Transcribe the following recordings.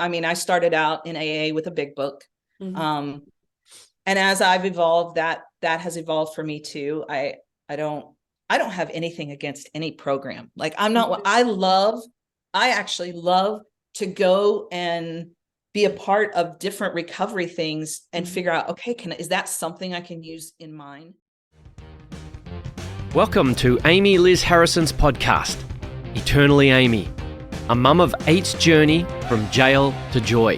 I started out in AA with a big book. Mhm. And as I've evolved, that has evolved for me too. I don't have anything against any program. Like I actually love to go and be a part of different recovery things and figure out, okay, is that something I can use in mine? Welcome to Amy Liz Harrison's podcast, Eternally Amy, a mum of eight's journey from jail to joy,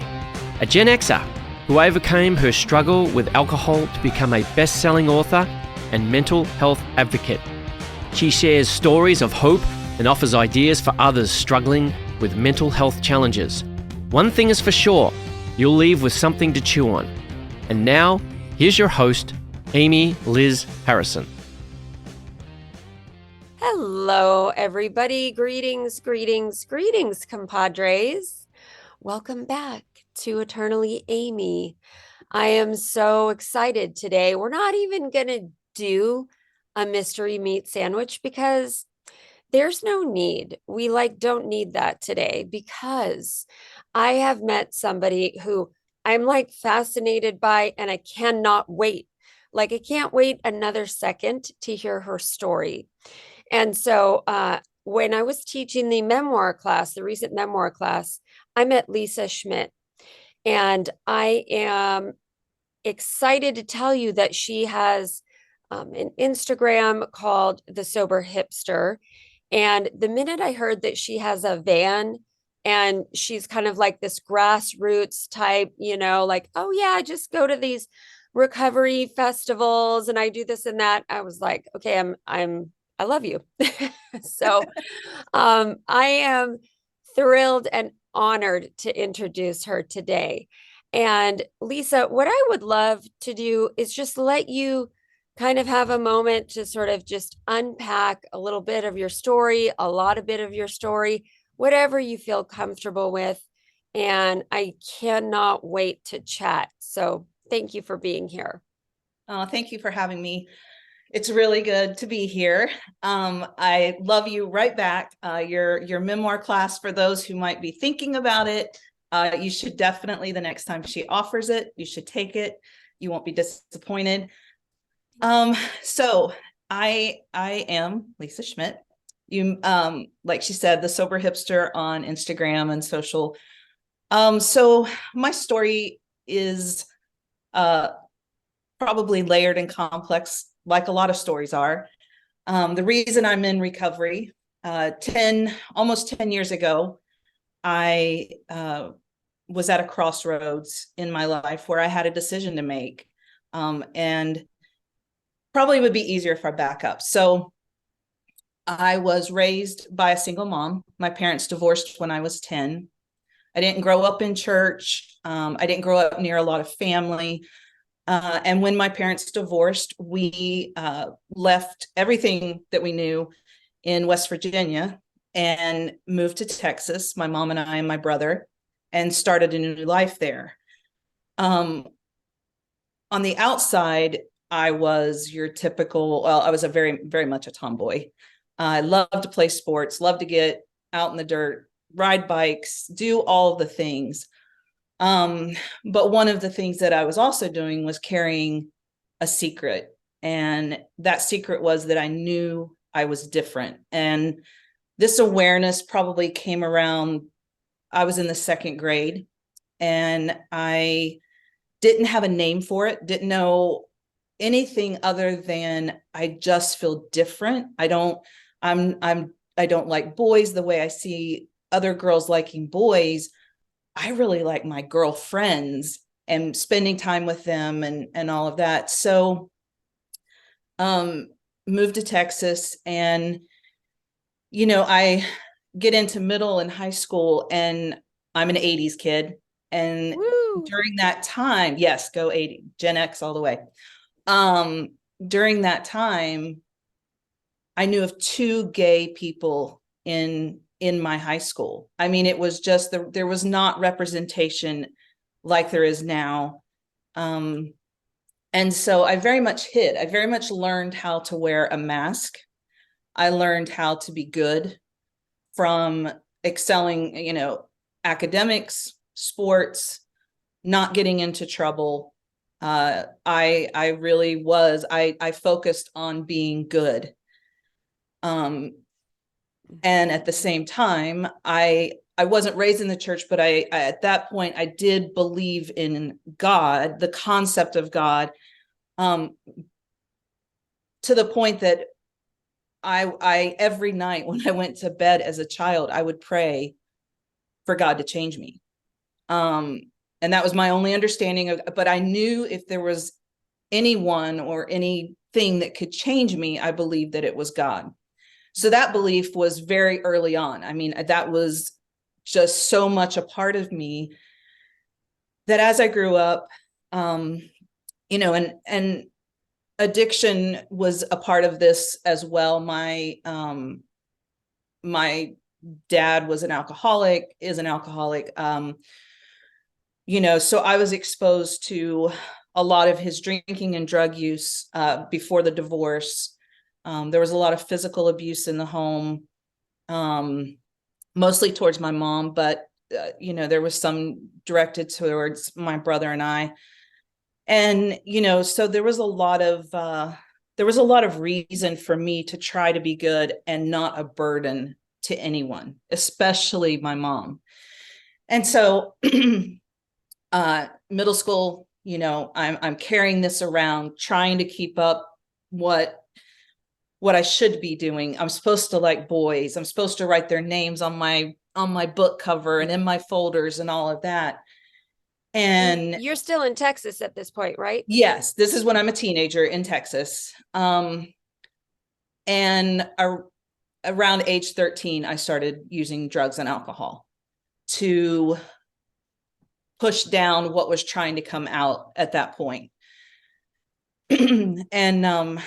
a Gen Xer who overcame her struggle with alcohol to become a best-selling author and mental health advocate. She shares stories of hope and offers ideas for others struggling with mental health challenges. One thing is for sure, you'll leave with something to chew on. And now, here's your host, Amy Liz Harrison. Hello, everybody. Greetings, compadres. Welcome back to Eternally Amy. I am so excited today. We're not even going to do a mystery meat sandwich because there's no need. We don't need that today because I have met somebody who I'm fascinated by and I cannot wait. I can't wait another second to hear her story. And so when I was teaching the memoir class, the recent memoir class, I met Lisa Schmidt. And I am excited to tell you that she has an Instagram called the Sober Hipster. And the minute I heard that she has a van and she's kind of like this grassroots type, oh yeah, I just go to these recovery festivals and I do this and that. I was like, okay, I love you. So I am thrilled and honored to introduce her today. And Lisa, what I would love to do is just let you kind of have a moment to sort of just unpack a little bit of your story, a lot of bit of your story, whatever you feel comfortable with. And I cannot wait to chat. So thank you for being here. Thank you for having me. It's really good to be here. I love you right back. Your memoir class, for those who might be thinking about it, you should definitely, the next time she offers it, you should take it. You won't be disappointed. So I am Lisa Schmidt. You, like she said, the Sober Hipster on Instagram and social. So my story is probably layered and complex, like a lot of stories are. The reason I'm in recovery, almost 10 years ago, I was at a crossroads in my life where I had a decision to make. And probably would be easier if I back up. So I was raised by a single mom. My parents divorced when I was 10. I didn't grow up in church. I didn't grow up near a lot of family. And when my parents divorced, we left everything that we knew in West Virginia and moved to Texas, my mom and I and my brother, and started a new life there. On the outside, I was your typical, I was a very, very much a tomboy. I loved to play sports, loved to get out in the dirt, ride bikes, do all the things. But one of the things that I was also doing was carrying a secret. And that secret was that I knew I was different. And this awareness probably came around, I was in the second grade and I didn't have a name for it, didn't know anything other than I just feel different. I don't like boys the way I see other girls liking boys. I really like my girlfriends and spending time with them and all of that. So moved to Texas and, I get into middle and high school and I'm an 80s kid. And Woo. During that time, yes, go 80, Gen X all the way. During that time, I knew of two gay people in my high school. I mean, it was just there was not representation like there is now. And so I very much hid. I very much learned how to wear a mask. I learned how to be good from excelling, academics, sports, not getting into trouble. I really was, I focused on being good. And at the same time, I wasn't raised in the church, but I at that point, I did believe in God, the concept of God, to the point that I every night when I went to bed as a child, I would pray for God to change me. And that was my only understanding of, but I knew if there was anyone or anything that could change me, I believed that it was God. So that belief was very early on. I mean, that was just so much a part of me that as I grew up, you know, and addiction was a part of this as well. My dad was an alcoholic, is an alcoholic. You know, so I was exposed to a lot of his drinking and drug use before the divorce. There was a lot of physical abuse in the home, mostly towards my mom, but you know, there was some directed towards my brother and I. And you know, so there was a lot of reason for me to try to be good and not a burden to anyone, especially my mom. And so middle school, you know, I'm carrying this around, trying to keep up what I should be doing. I'm supposed to like boys. I'm supposed to write their names on my book cover and in my folders and all of that. And you're still in Texas at this point, right? yes, this is when I'm a teenager in Texas. And around age 13, I started using drugs and alcohol to push down what was trying to come out at that point. And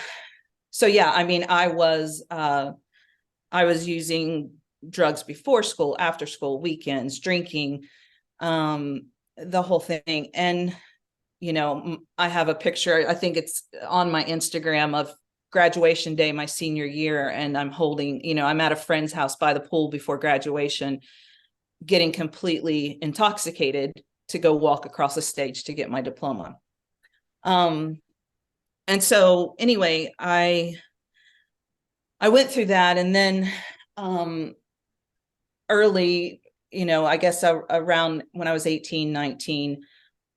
so yeah, I mean, I was using drugs before school, after school, weekends, drinking, the whole thing. And you know, I have a picture, I think it's on my Instagram, of graduation day my senior year, and I'm holding, you know, I'm at a friend's house by the pool before graduation, getting completely intoxicated to go walk across the stage to get my diploma. And so anyway, I went through that, and then early, you know, I guess around when I was 18, 19,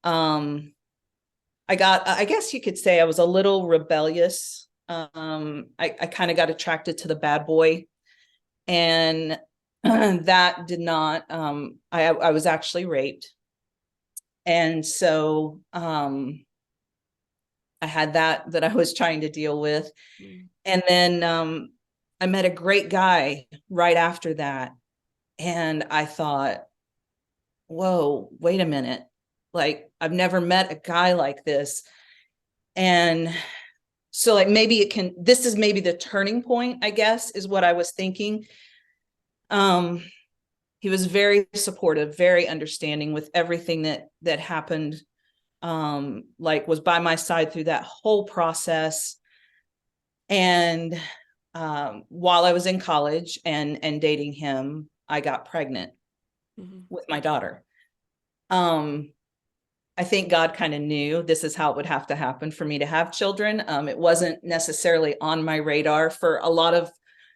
I guess you could say I was a little rebellious. I kind of got attracted to the bad boy, and that did not, I was actually raped. And so I had that I was trying to deal with. And then I met a great guy right after that. And I thought, whoa, wait a minute. Like, I've never met a guy like this. And so like, maybe this is maybe the turning point, I guess, is what I was thinking. He was very supportive, very understanding with everything that happened. Like, was by my side through that whole process. And while I was in college and dating him, I got pregnant with my daughter. I think God kind of knew this is how it would have to happen for me to have children. It wasn't necessarily on my radar for a lot of,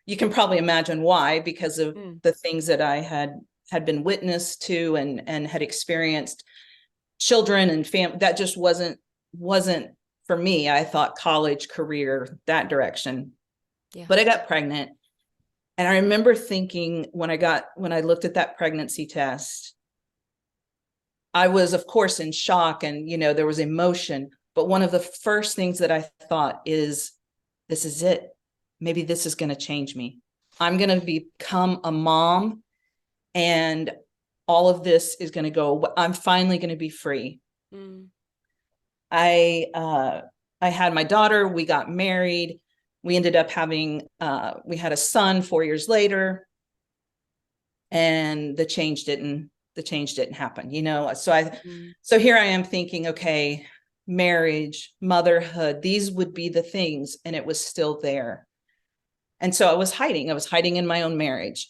you can probably imagine why, because of the things that I had been witness to and had experienced. Children and family, that just wasn't for me. I thought college, career, that direction. Yeah. But I got pregnant. And I remember thinking when I looked at that pregnancy test, I was, of course, in shock, and, you know, there was emotion. But one of the first things that I thought is, this is it. Maybe this is going to change me. I'm going to become a mom, and all of this is going to go. I'm finally going to be free. I had my daughter. We got married. We ended up having, we had a son 4 years later, and the change didn't happen, you know? So here I am thinking, okay, marriage, motherhood, these would be the things, and it was still there. And so I was hiding in my own marriage.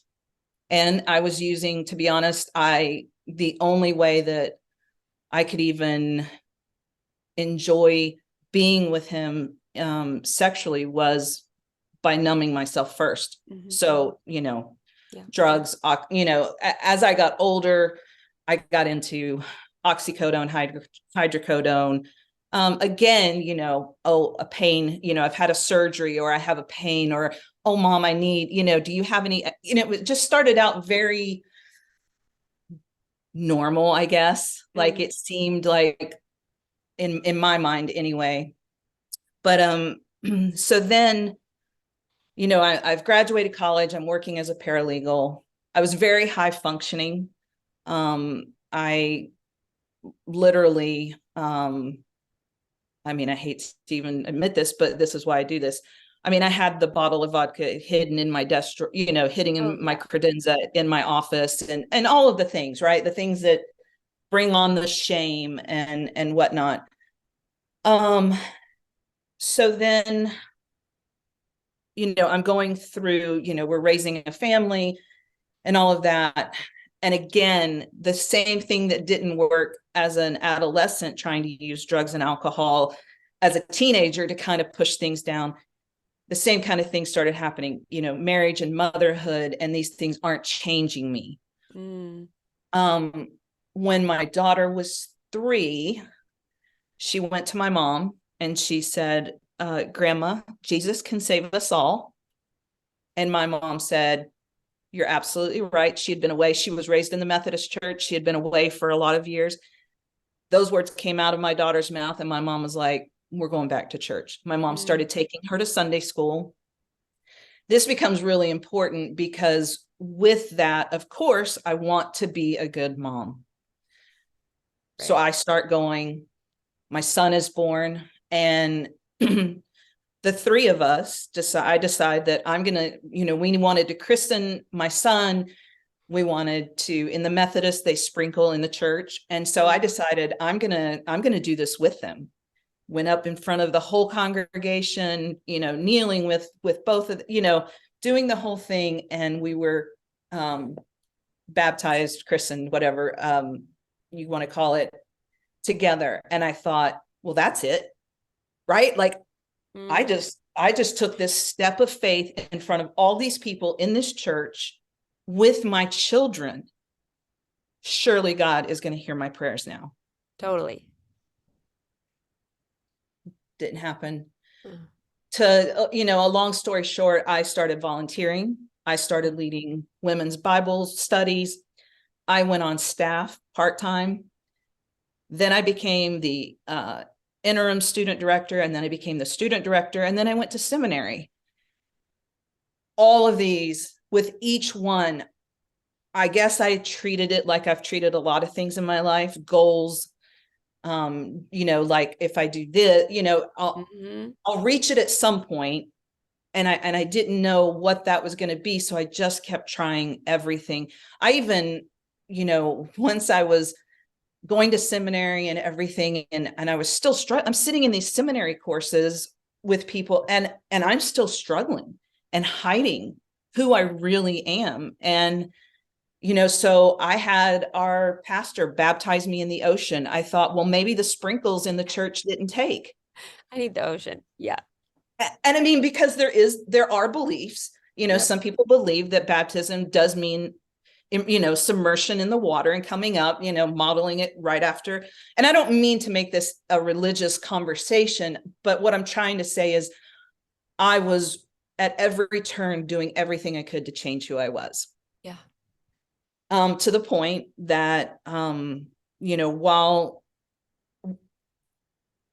And I was using, to be honest, I the only way that I could even enjoy being with him sexually was by numbing myself first. So, drugs, as I got older, I got into oxycodone, hydrocodone. Again, a pain, I've had a surgery, or I have a pain, or, oh, mom, I need, do you have any, it just started out very normal, I guess. Like it seemed like in my mind anyway. But so then, I've graduated college. I'm working as a paralegal. I was very high functioning. I literally, I hate to even admit this, but this is why I do this. I had the bottle of vodka hidden in my desk, hidden in my credenza in my office, and all of the things, right? The things that bring on the shame and whatnot. So then, I'm going through, we're raising a family and all of that. And again, the same thing that didn't work as an adolescent, trying to use drugs and alcohol as a teenager to kind of push things down. The same kind of thing started happening, marriage and motherhood, and these things aren't changing me. When my daughter was 3, she went to my mom and she said, Grandma, Jesus can save us all. And my mom said, you're absolutely right. She had been away. She was raised in the Methodist church. She had been away for a lot of years. Those words came out of my daughter's mouth, and my mom was like, we're going back to church. My mom started taking her to Sunday school. This becomes really important because with that, of course, I want to be a good mom. Right. So I start going. My son is born, and the 3 of us I decide that I'm going to, we wanted to christen my son. We wanted to, in the Methodist, they sprinkle in the church. And so I decided I'm going to do this with them. Went up in front of the whole congregation, kneeling with both of, doing the whole thing. And we were baptized, christened, whatever you want to call it, together. And I thought, well, that's it. Right? Like, I just took this step of faith in front of all these people in this church with my children. Surely God is going to hear my prayers now. Totally. Didn't happen. To, a long story short, I started volunteering. I started leading women's Bible studies. I went on staff part-time. Then I became the interim student director, and then I became the student director, and then I went to seminary. All of these, with each one, I guess I treated it like I've treated a lot of things in my life, goals. Like if I do this, I'll reach it at some point, and I didn't know what that was going to be, so I just kept trying everything. I even, once I was going to seminary and everything, and I was still I'm sitting in these seminary courses with people, and I'm still struggling and hiding who I really am. And so I had our pastor baptize me in the ocean. I thought, well, maybe the sprinkles in the church didn't take. I need the ocean. Yeah. And because there are beliefs, some people believe that baptism does mean, submersion in the water and coming up, modeling it right after. And I don't mean to make this a religious conversation, but what I'm trying to say is I was at every turn doing everything I could to change who I was. Yeah. To the point that, while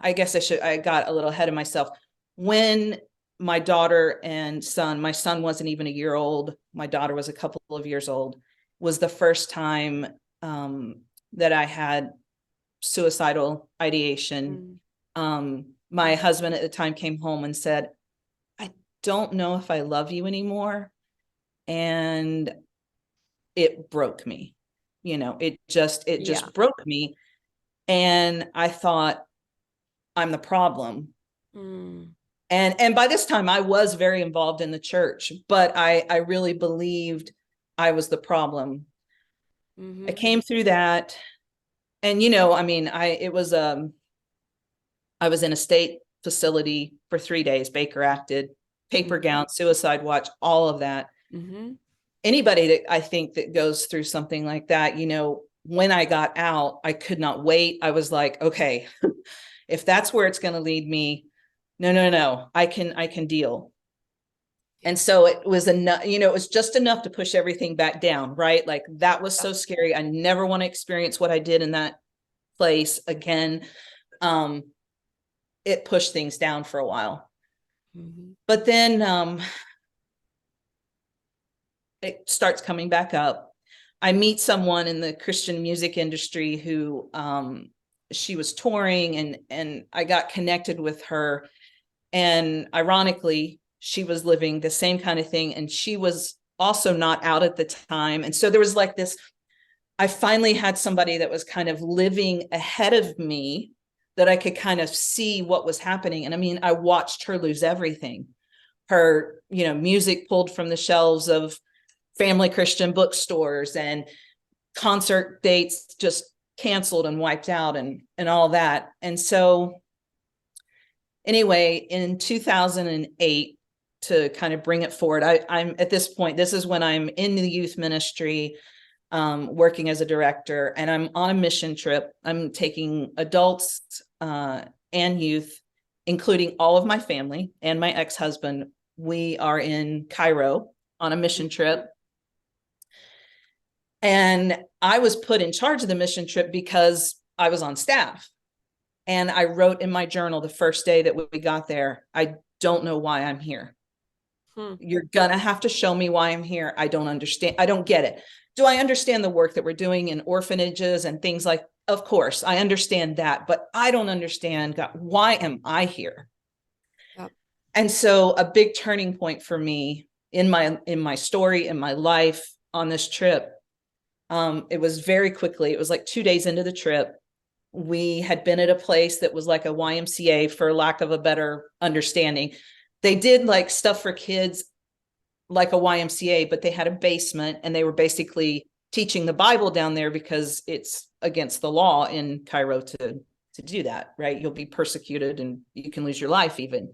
I guess I got a little ahead of myself. When my daughter and son, my son wasn't even a year old, my daughter was a couple of years old, was the first time that I had suicidal ideation. My husband at the time came home and said, I don't know if I love you anymore. And it broke me. It just broke me. And I thought, I'm the problem. And by this time I was very involved in the church, but I really believed I was the problem. I came through that. And, I mean, I was in a state facility for 3 days, Baker acted, paper gown, suicide watch, all of that. Anybody that I think that goes through something like that, when I got out, I could not wait. I was like, okay, if that's where it's going to lead me, no, I can deal. And so it was enough, it was just enough to push everything back down, right? Like that was so scary. I never want to experience what I did in that place again. It pushed things down for a while. But then it starts coming back up. I meet someone in the Christian music industry who she was touring, and I got connected with her. And ironically, she was living the same kind of thing, and she was also not out at the time. And so there was like this, I finally had somebody that was kind of living ahead of me, that I could kind of see what was happening. And I mean, I watched her lose everything. Her, music pulled from the shelves of family Christian bookstores, and concert dates just canceled and wiped out, and all that. And so anyway, in 2008, to kind of bring it forward, I'm at this point, this is when I'm in the youth ministry, working as a director, and I'm on a mission trip. I'm taking adults and youth, including all of my family and my ex-husband. We are in Cairo on a mission trip. And I was put in charge of the mission trip because I was on staff. And I wrote in my journal the first day that we got there, I don't know why I'm here. You're going to have to show me why I'm here. I don't understand. I don't get it. Do I understand the work that we're doing in orphanages and things like, of course, I understand that, but I don't understand, God, why am I here? Yep. And so a big turning point for me in my story, in my life on this trip, it was very quickly, it was like 2 days into the trip. We had been at a place that was like a YMCA, for lack of a better understanding. They did like stuff for kids like a YMCA, but they had a basement, and they were basically teaching the Bible down there because it's against the law in Cairo to do that, right? You'll be persecuted and you can lose your life even.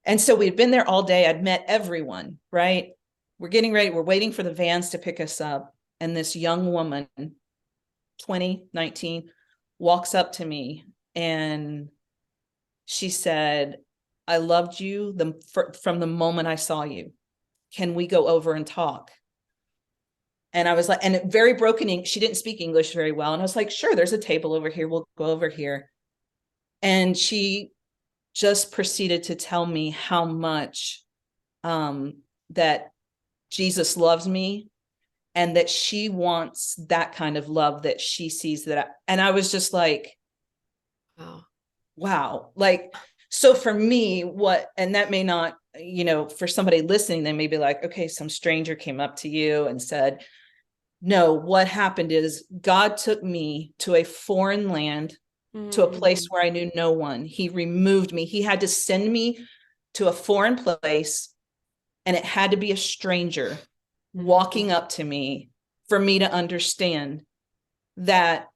And so we'd been there all day. I'd met everyone, right? We're getting ready. We're waiting for the vans to pick us up. And this young woman, 19, walks up to me, and she said, I loved you from the moment I saw you. Can we go over and talk? And I was like, and very broken English. She didn't speak English very well. And I was like, sure, there's a table over here. We'll go over here. And she just proceeded to tell me how much that Jesus loves me, and that she wants that kind of love that she sees and I was just like, wow. Like, so for me, and that may not, for somebody listening, they may be like, okay, some stranger came up to you and said, no, what happened is God took me to a foreign land, to a place where I knew no one. He removed me. He had to send me to a foreign place, and it had to be a stranger walking up to me for me to understand that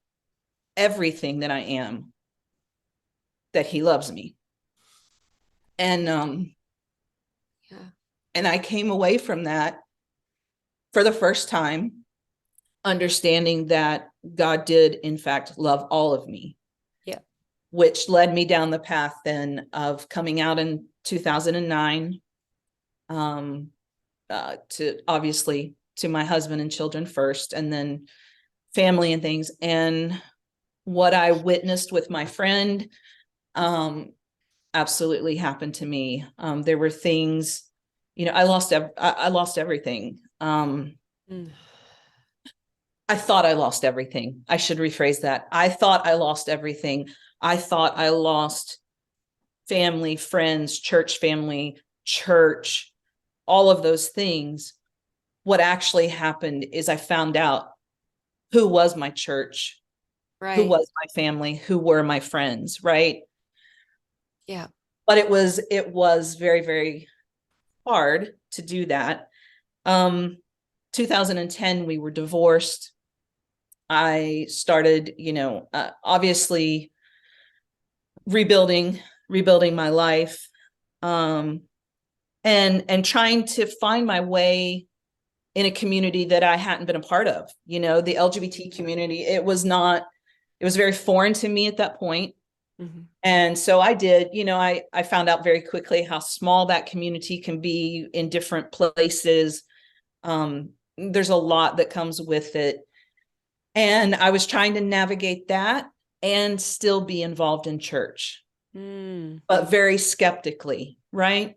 everything that I am, that he loves me. And and I came away from that for the first time, understanding that God did in fact love all of me. Yeah. Which led me down the path then of coming out in 2009, to obviously to my husband and children first, and then family and things. And what I witnessed with my friend absolutely happened to me. There were things, I lost everything. I thought I lost everything. I should rephrase that. I thought I lost everything. I thought I lost family, friends, church family, church, all of those things. What actually happened is I found out who was my church, right, who was my family, who were my friends, right? Yeah. But it was very, very hard to do that. 2010, we were divorced. I started, obviously rebuilding my life, and trying to find my way in a community that I hadn't been a part of. The LGBT community, it was very foreign to me at that point. Mm-hmm. And so I did, I found out very quickly how small that community can be in different places. There's a lot that comes with it. And I was trying to navigate that and still be involved in church, but very skeptically, right?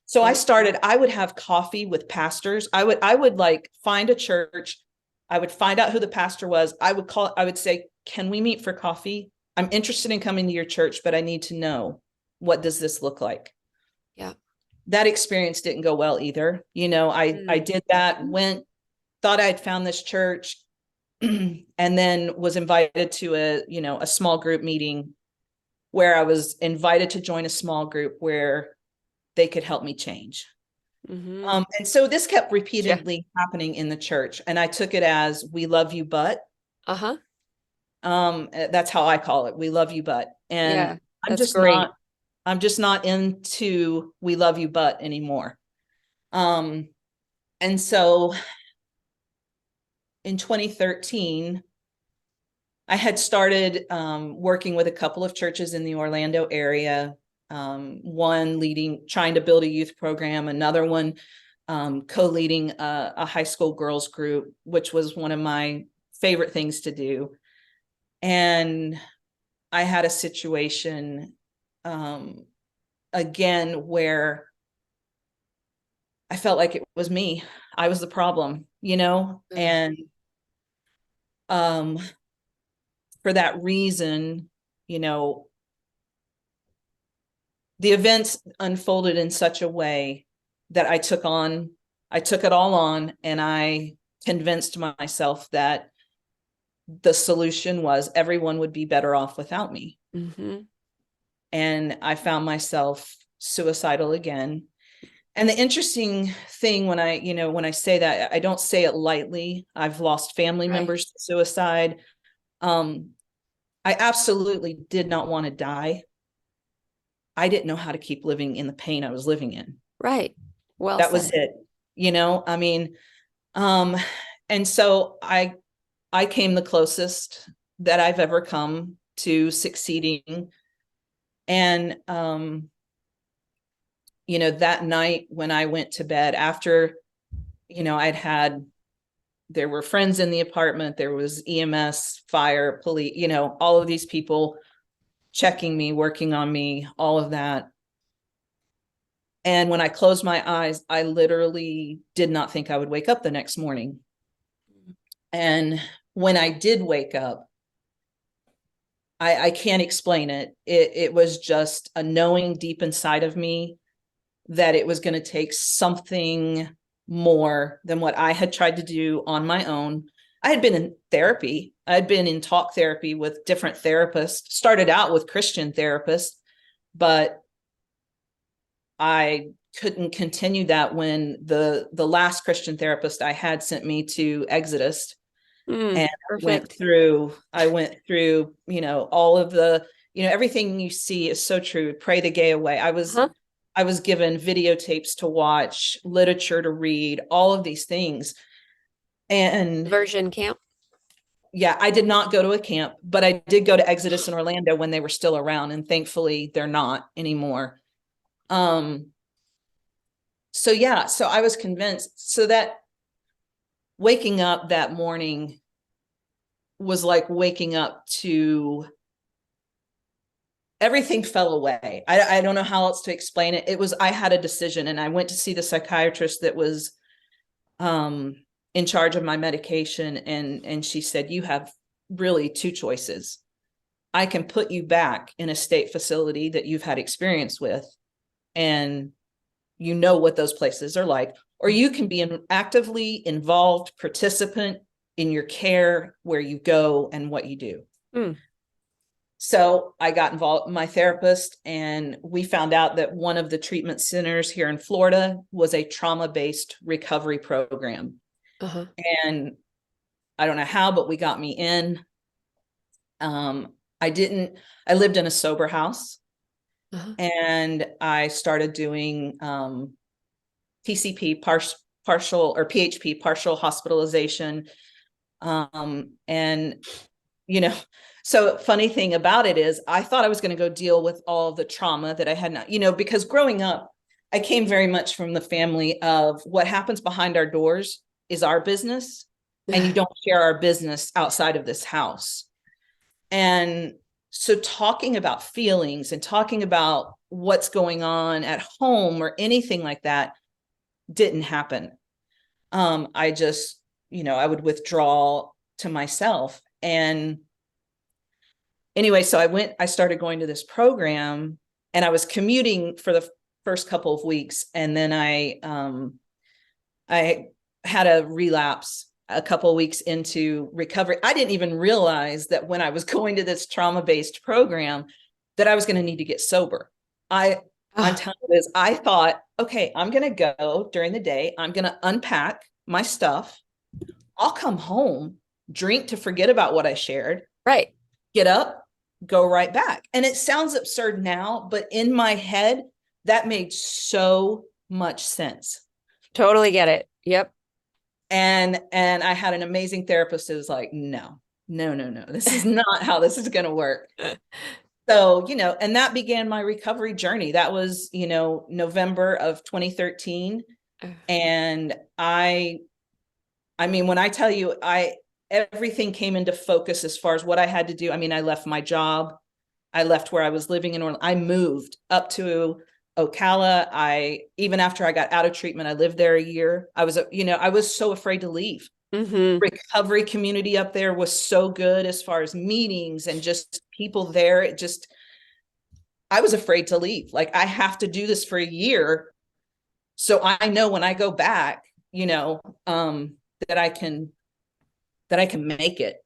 So I would have coffee with pastors. I would like find a church. I would find out who the pastor was. I would say, can we meet for coffee? I'm interested in coming to your church, but I need to know, what does this look like? Yeah. That experience didn't go well either. I did that, thought I'd found this church, and then was invited to a small group meeting where I was invited to join a small group where they could help me change. And so this kept repeatedly happening in the church, and I took it as, we love you, but that's how I call it. We love you, but, and I'm just not into we love you, but anymore. And so in 2013, I had started working with a couple of churches in the Orlando area. One trying to build a youth program, another one co-leading a high school girls group, which was one of my favorite things to do. And I had a situation again where I felt like it was me. I was the problem, and for that reason, the events unfolded in such a way that I took it all on, and I convinced myself that the solution was everyone would be better off without me. And I found myself suicidal again. And the interesting thing when I say that, I don't say it lightly. I've lost family members to suicide. I absolutely did not want to die. I didn't know how to keep living in the pain I was living in. Right. Well, that was it. And so I came the closest that I've ever come to succeeding. And, that night when I went to bed after, there were friends in the apartment, there was EMS, fire, police, all of these people checking me, working on me, all of that. And when I closed my eyes, I literally did not think I would wake up the next morning. And when I did wake up, I can't explain it. It was just a knowing deep inside of me that it was going to take something more than what I had tried to do on my own. I had been in therapy. I'd been in talk therapy with different therapists, started out with Christian therapists, but I couldn't continue that when the last Christian therapist I had sent me to Exodus. And I went through, all of the, everything you see is so true. Pray the gay away. I was given videotapes to watch, literature to read, all of these things. And version camp. Yeah, I did not go to a camp, but I did go to Exodus in Orlando when they were still around, and thankfully they're not anymore. So I was convinced. So that waking up that morning was like waking up to everything fell away. I don't know how else to explain it. I had a decision, and I went to see the psychiatrist that was in charge of my medication. And she said, you have really two choices. I can put you back in a state facility that you've had experience with, and what those places are like, or you can be an actively involved participant in your care, where you go and what you do. So I got involved with my therapist, and we found out that one of the treatment centers here in Florida was a trauma-based recovery program. And I don't know how, but we got me in. I lived in a sober house, and I started doing PCP, partial or PHP, partial hospitalization. And, so funny thing about it is I thought I was going to go deal with all the trauma that I had not, because growing up, I came very much from the family of what happens behind our doors is our business, and you don't share our business outside of this house. And so talking about feelings and talking about what's going on at home or anything like that didn't happen. I just, I would withdraw to myself. And anyway, so I started going to this program, and I was commuting for the first couple of weeks. And then I had a relapse a couple of weeks into recovery. I didn't even realize that when I was going to this trauma-based program that I was going to need to get sober. I'm telling you this, I thought, okay, I'm going to go during the day. I'm going to unpack my stuff. I'll come home, drink to forget about what I shared. Right. Get up, go right back. And it sounds absurd now, but in my head, that made so much sense. Totally get it. Yep. And I had an amazing therapist who was like, no, this is not how this is going to work. So, and that began my recovery journey. That was, November of 2013. And I mean, when I tell you, everything came into focus as far as what I had to do. I mean, I left my job. I left where I was living in Orlando. I moved up to Ocala. Even after I got out of treatment, I lived there a year. I was so afraid to leave. Recovery community up there was so good as far as meetings and just people there. I was afraid to leave. Like, I have to do this for a year, so I know when I go back, that I can make it.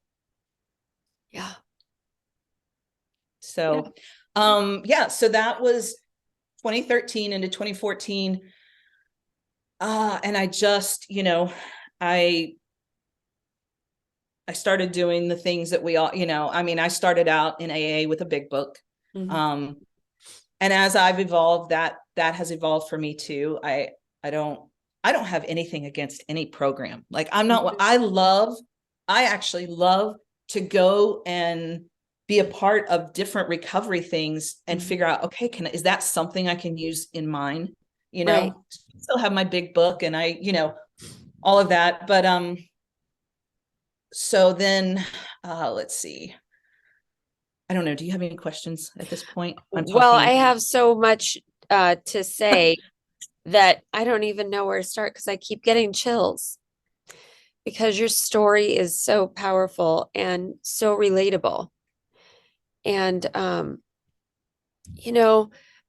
Yeah. So, so that was 2013 into 2014. And I just, I started doing the things that we all, I started out in AA with a big book. And as I've evolved, that has evolved for me too. I don't have anything against any program. Like, I actually love to go and be a part of different recovery things and figure out, okay, is that something I can use in mine? Right. Still have my big book and all of that. But, so then, let's see. I don't know. Do you have any questions at this point? Well, I have so much to say that I don't even know where to start, because I keep getting chills, because your story is so powerful and so relatable. And,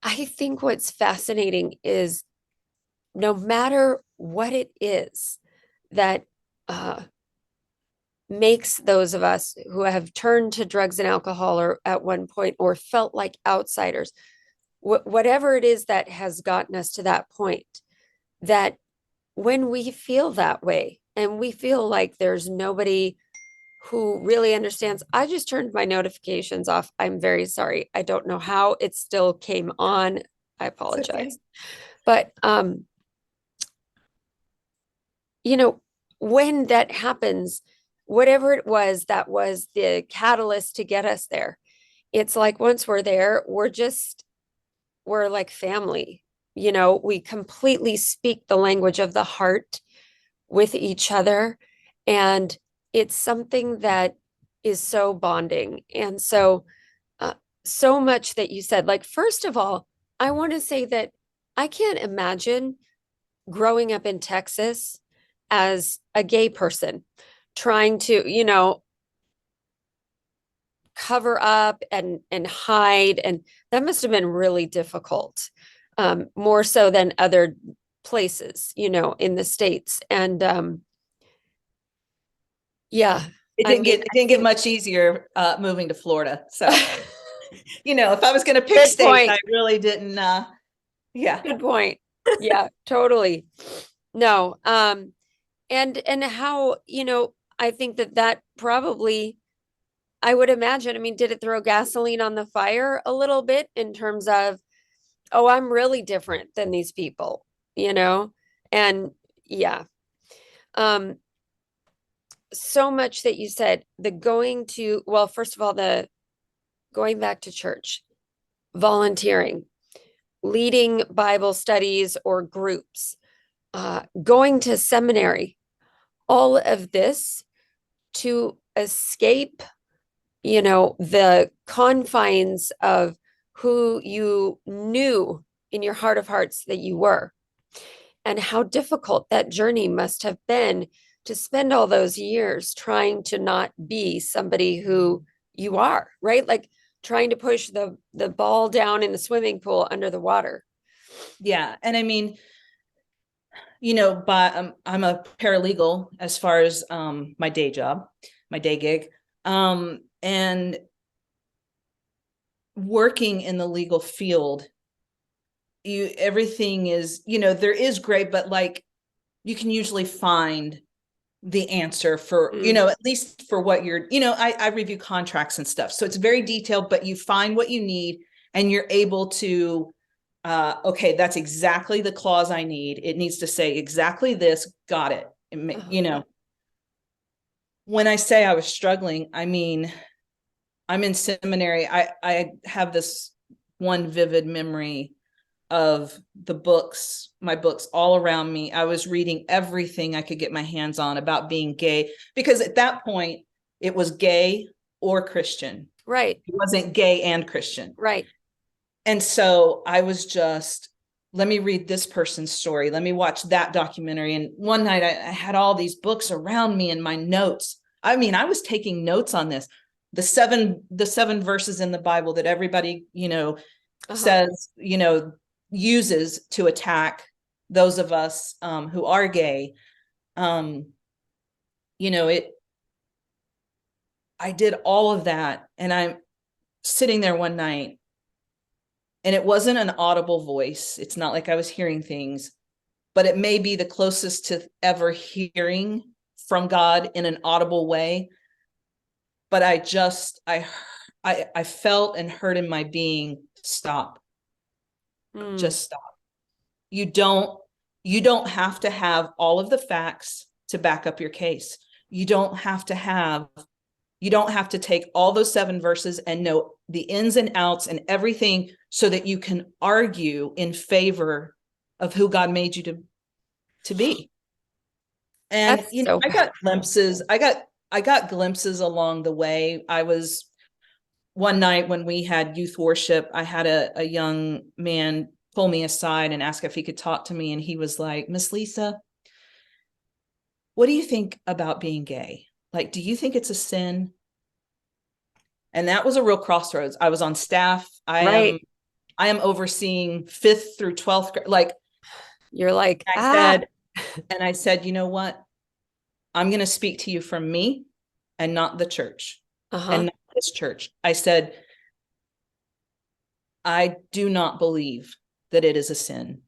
I think what's fascinating is no matter what it is that makes those of us who have turned to drugs and alcohol or at one point or felt like outsiders, whatever it is that has gotten us to that point, that when we feel that way and we feel like there's nobody who really understands, I just turned my notifications off. I'm very sorry. I don't know how it still came on. I apologize. Okay. But, when that happens, whatever it was that was the catalyst to get us there, it's like once we're there, we're like family. We completely speak the language of the heart with each other. And it's something that is so bonding. And so, so much that you said, like, first of all, I want to say that I can't imagine growing up in Texas as a gay person trying to, cover up and hide. And that must have been really difficult, more so than other places, in the States. And, yeah, it didn't get much easier moving to Florida. So, if I was going to pick states, I really didn't. Yeah. Good point. Yeah, totally. No. And how, I think that probably, I would imagine, I mean, did it throw gasoline on the fire a little bit in terms of, oh, I'm really different than these people, you know? And yeah. Um, so much that you said, the going to, well, first of all, the going back to church, volunteering, leading Bible studies or groups, going to seminary, all of this to escape, the confines of who you knew in your heart of hearts that you were, and how difficult that journey must have been to spend all those years trying to not be somebody who you are, right? Like trying to push the ball down in the swimming pool under the water. Yeah. And I mean, but I'm a paralegal as far as my day job, my day gig. And working in the legal field, everything is, there is great, but like you can usually find the answer for, at least for what you're, I review contracts and stuff. So it's very detailed, but you find what you need and you're able to, okay, that's exactly the clause I need. It needs to say exactly this. Got it. When I say I was struggling, I mean, I'm in seminary. I have this one vivid memory of my books all around me. I was reading everything I could get my hands on about being gay, because at that point it was gay or Christian. Right. It wasn't gay and Christian. Right. And so I was just, let me read this person's story. Let me watch that documentary. And one night I had all these books around me and my notes. I mean, I was taking notes on this, the seven verses in the Bible that everybody, says, uses to attack those of us who are gay. I did all of that, and I'm sitting there one night, and it wasn't an audible voice. It's not like I was hearing things, but it may be the closest to ever hearing from God in an audible way. But I felt and heard in my being, stop. Just stop. You don't have to have all of the facts to back up your case. You don't have to take all those 7 verses and know the ins and outs and everything so that you can argue in favor of who God made you to be. And I got glimpses. I got glimpses along the way. I was, one night when we had youth worship, I had a young man pull me aside and ask if he could talk to me. And he was like, Miss Lisa, what do you think about being gay? Like, do you think it's a sin? And that was a real crossroads. I was on staff. I am overseeing 5th through 12th grade. Like, you're like, I said, you know what? I'm going to speak to you from me and not the church and not this church. I said, I do not believe that it is a sin.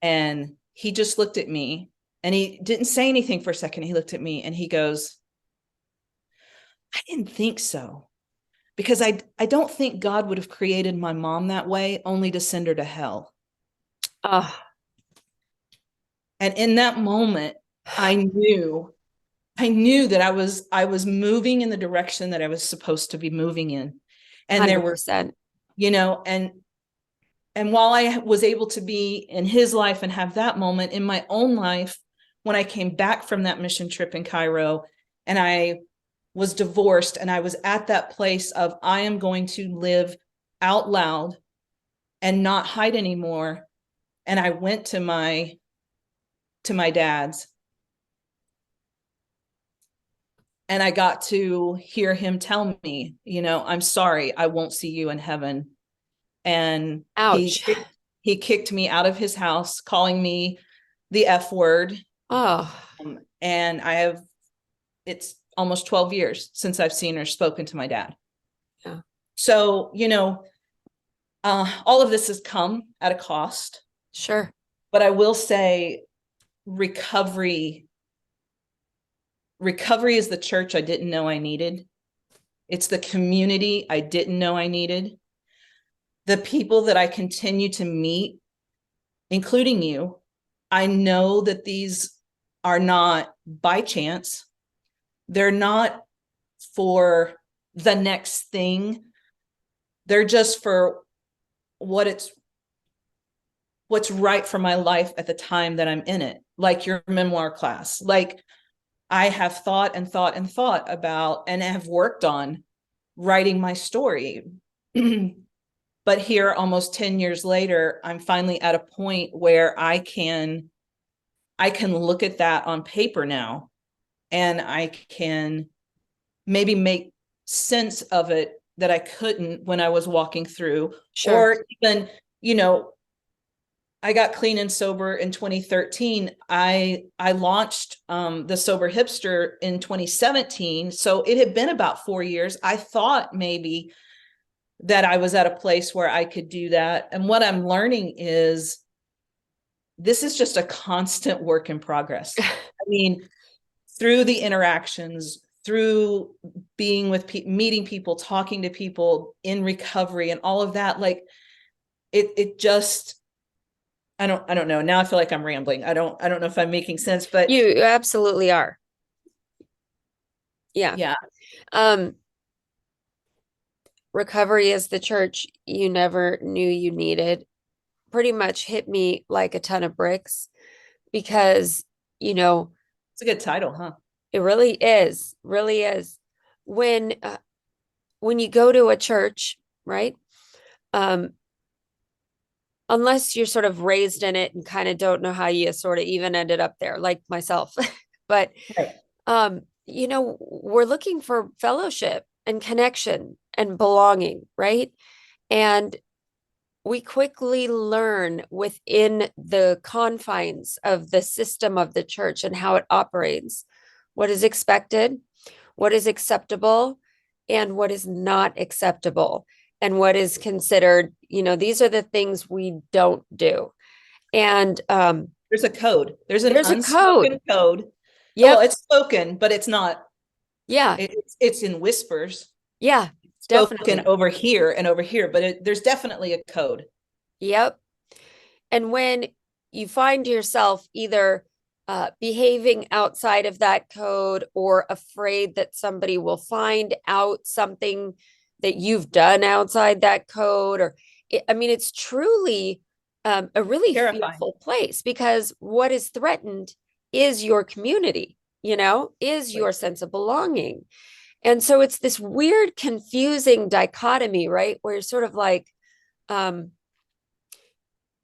And he just looked at me, and he didn't say anything for a second. He looked at me and he goes, I didn't think so, because I don't think God would have created my mom that way only to send her to hell. And in that moment, I knew that I was moving in the direction that I was supposed to be moving in. And 100%. There were, and while I was able to be in his life and have that moment in my own life, when I came back from that mission trip in Cairo and I was divorced, and I was at that place of, I am going to live out loud and not hide anymore. And I went to my dad's, and I got to hear him tell me, I'm sorry, I won't see you in heaven. And ouch. He kicked me out of his house, calling me the F word. And it's almost 12 years since I've seen or spoken to my dad. Yeah. So, all of this has come at a cost. Sure. But I will say recovery recovery is the church I didn't know I needed. It's the community I didn't know I needed. The people that I continue to meet, including you, I know that these are not by chance. They're not for the next thing. They're just for what's right for my life at the time that I'm in it. Like your memoir class. Like I have thought and thought and thought about and have worked on writing my story. But here, almost 10 years later, I'm finally at a point where I can look at that on paper now, and I can maybe make sense of it that I couldn't when I was walking through. Sure. Or even, I got clean and sober in 2013. I launched the Sober Hipster in 2017. So it had been about 4 years. I thought maybe that I was at a place where I could do that. And what I'm learning is this is just a constant work in progress. I mean, through the interactions, through being with people, meeting people, talking to people in recovery and all of that, like it just, I don't know. Now I feel like I'm rambling. I don't know if I'm making sense, but You absolutely are. Yeah. yeah. Recovery is the church you never knew you needed. Pretty much hit me like a ton of bricks because, It's a good title, huh? it really is, really is. When you go to a church, right? Unless you're sort of raised in it and kind of don't know how you sort of even ended up there, like myself. But Right. we're looking for fellowship and connection and belonging, right? And we quickly learn within the confines of the system of the church and how it operates, what is expected, what is acceptable, and what is not acceptable, and what is considered, these are the things we don't do. And There's a code. There's an there's a unspoken code. Yep. Well, it's spoken, but it's not. Yeah. It's in whispers. Yeah, Spoken definitely. over here and over here, but there's definitely a code. Yep. And when you find yourself either behaving outside of that code or afraid that somebody will find out something that you've done outside that code, it's truly a really Terrifying. fearful place, because what is threatened is your community, is your sense of belonging. And so it's this weird, confusing dichotomy, right? Where you're sort of like,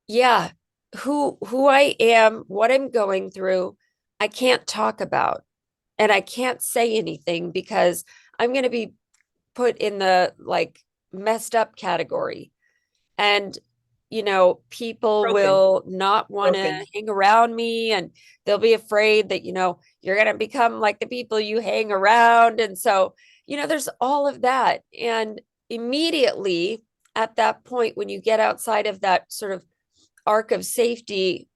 yeah, who I am, what I'm going through, I can't talk about, and I can't say anything because I'm going to be put in the like messed up category. And people Broken. will not want to Broken. hang around me, and they'll be afraid that you're going to become like the people you hang around. And so there's all of that. And immediately at that point, when you get outside of that sort of arc of safety,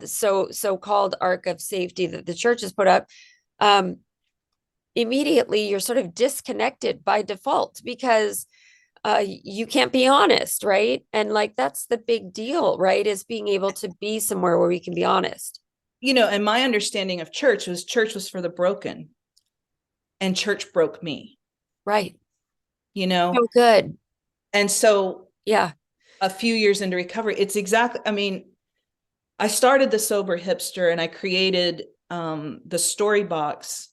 so-called arc of safety that the church has put up, immediately you're sort of disconnected by default because you can't be honest, right? And like that's the big deal, right? Is being able to be somewhere where we can be honest. And my understanding of church was for the broken, and church broke me. Right. So good. And so yeah, a few years into recovery, it's exactly, I started the Sober Hipster and I created the story box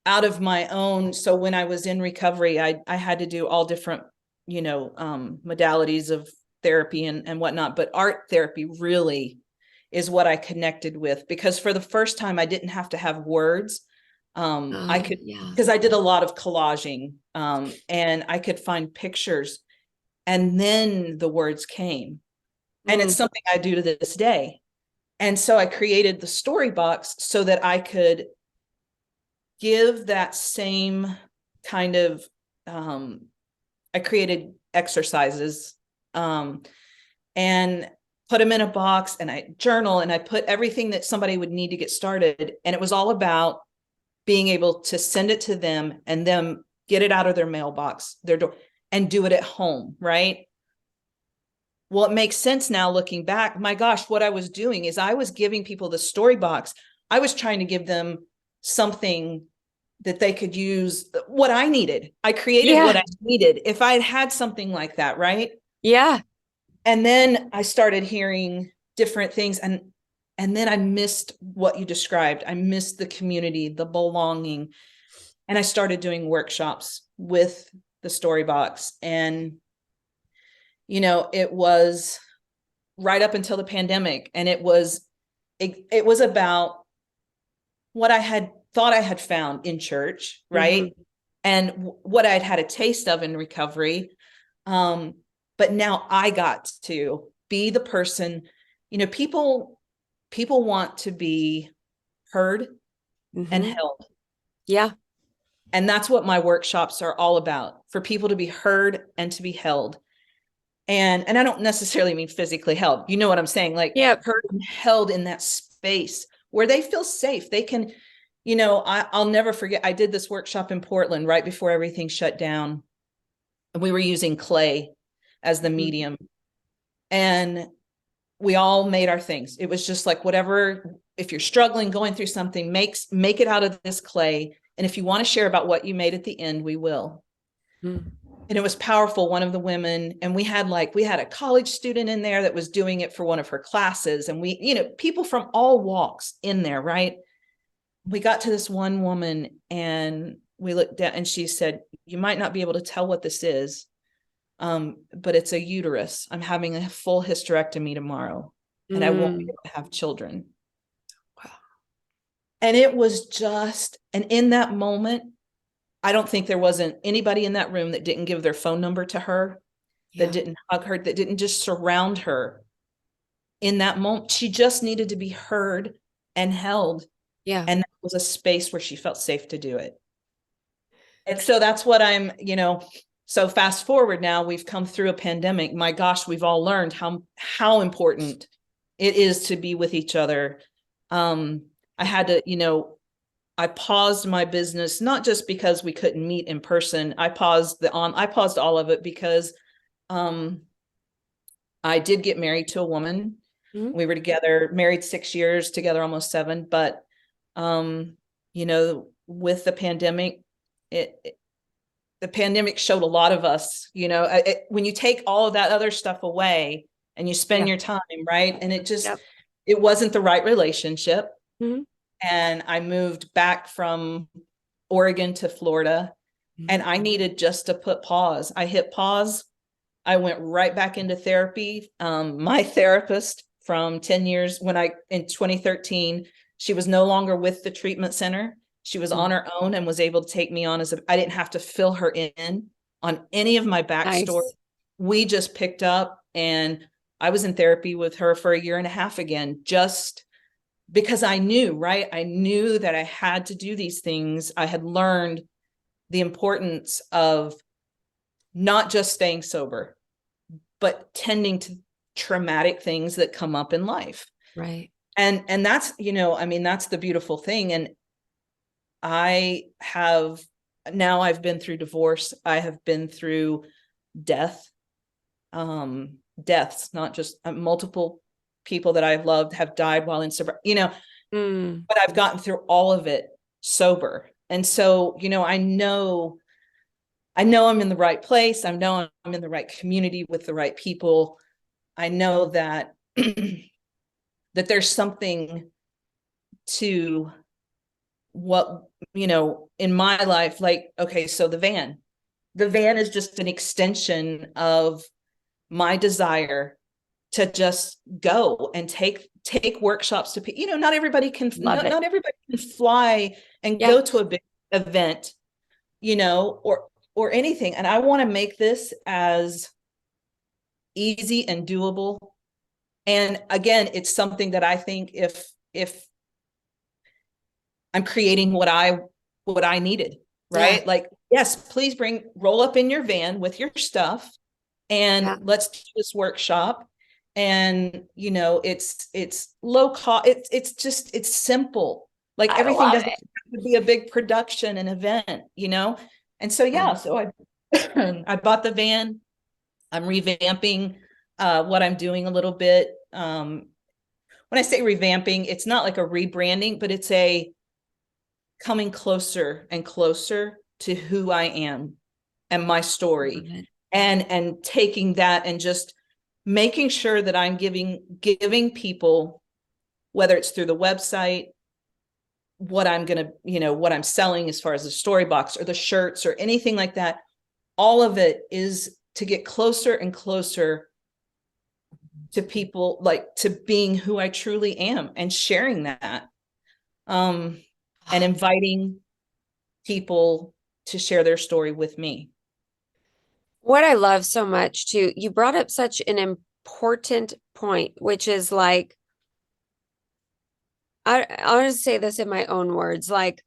out of my own. So when I was in recovery, I had to do all different, modalities of therapy and whatnot, but art therapy really is what I connected with, because for the first time I didn't have to have words. I could, because I did a lot of collaging, and I could find pictures, and then the words came. And it's something I do to this day. And so I created the story box so that I could give that same kind of, I created exercises, and put them in a box, and I journal, and I put everything that somebody would need to get started. And it was all about being able to send it to them and them get it out of their mailbox, their door, and do it at home, right? Well, it makes sense now looking back. My gosh, what I was doing is I was giving people the story box. I was trying to give them something that they could use, what I needed. I created what I needed. If I had had something like that, right? Yeah. And then I started hearing different things, and then I missed what you described. I missed the community, the belonging. And I started doing workshops with the story box. And, you know, it was right up until the pandemic. And it was about what I had thought I had found in church, right? Mm-hmm. And what I'd had a taste of in recovery. But now I got to be the person, you know, people want to be heard and held. Yeah. And that's what my workshops are all about, for people to be heard and to be held. And I don't necessarily mean physically held. You know what I'm saying? Like heard and held in that space where they feel safe. They can, you know, I'll never forget. I did this workshop in Portland right before everything shut down. And we were using clay as the medium. And we all made our things. It was just like, whatever, if you're struggling, going through something, make it out of this clay. And if you want to share about what you made at the end, we will. And it was powerful. One of the women, and we had a college student in there that was doing it for one of her classes. And we, you know, people from all walks in there, right? We got to this one woman and we looked down and she said, "You might not be able to tell what this is, but it's a uterus. I'm having a full hysterectomy tomorrow and I won't be able to have children." Wow. And it was just, and in that moment, I don't think there wasn't anybody in that room that didn't give their phone number to her, that didn't hug her, that didn't just surround her in that moment. She just needed to be heard and held. Yeah. And that was a space where she felt safe to do it. And so that's what I'm, you know, so fast forward now, we've come through a pandemic. My gosh, we've all learned how important it is to be with each other. I had to, you know, I paused my business, not just because we couldn't meet in person. I paused all of it because I did get married to a woman. We were together, married 6 years, together almost 7. But, you know, with the pandemic, the pandemic showed a lot of us, you know, when you take all of that other stuff away and you spend your time, right? And it just, it wasn't the right relationship. And I moved back from Oregon to Florida, and I needed just to put pause. I hit pause. I went right back into therapy. My therapist from 10 years, in 2013, she was no longer with the treatment center. She was on her own and was able to take me on I didn't have to fill her in on any of my backstory. Nice. We just picked up, and I was in therapy with her for 1.5 years again, just because I knew, right? I knew that I had to do these things. I had learned the importance of not just staying sober, but tending to traumatic things that come up in life. Right. And that's, you know, I mean, that's the beautiful thing. And I've been through divorce. I have been through death, deaths, not just multiple people that I've loved have died while in sober, you know, but I've gotten through all of it sober. And so, you know, I know I'm in the right place. I know I'm in the right community with the right people. I know that, that there's something to what, you know, in my life, like, okay, so the van is just an extension of my desire to just go and take workshops to, you know, not everybody can fly and go to a big event, you know, or anything. And I want to make this as easy and doable. And again, it's something that I think if I'm creating what I needed, right? Like, yes, please roll up in your van with your stuff and let's do this workshop. And, you know, it's low cost. It's simple. Like everything doesn't have would be a big production and event, you know? And so, yeah, so I, I bought the van. I'm revamping what I'm doing a little bit. When I say revamping, it's not like a rebranding, but it's a coming closer and closer to who I am and my story, and taking that and just making sure that I'm giving people, whether it's through the website, what I'm going to, you know, what I'm selling as far as the story box or the shirts or anything like that, all of it is to get closer and closer to people, like to being who I truly am and sharing that, and inviting people to share their story with me. What I love so much too, you brought up such an important point, which is like, I want to say this in my own words, like,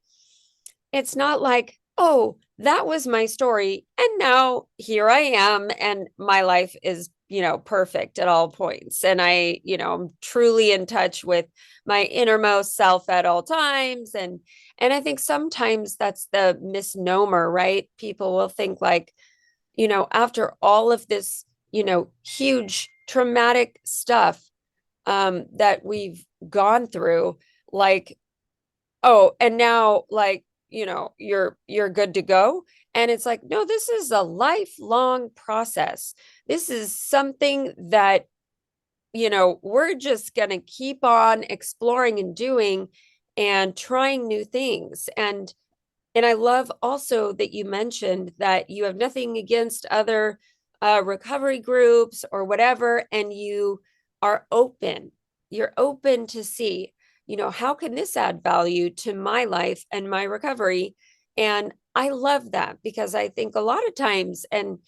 it's not like, oh, that was my story, and now here I am, and my life is, you know, perfect at all points. And I, you know, I'm truly in touch with my innermost self at all times. And I think sometimes that's the misnomer, right? People will think like, you know, after all of this, you know, huge traumatic stuff that we've gone through, like, oh, and now, like, you know, you're good to go. And it's like, no, this is a lifelong process. This is something that, you know, we're just going to keep on exploring and doing and trying new things. And I love also that you mentioned that you have nothing against other recovery groups or whatever, and you are open. You're open to see, you know, how can this add value to my life and my recovery? And I love that, because I think a lot of times, and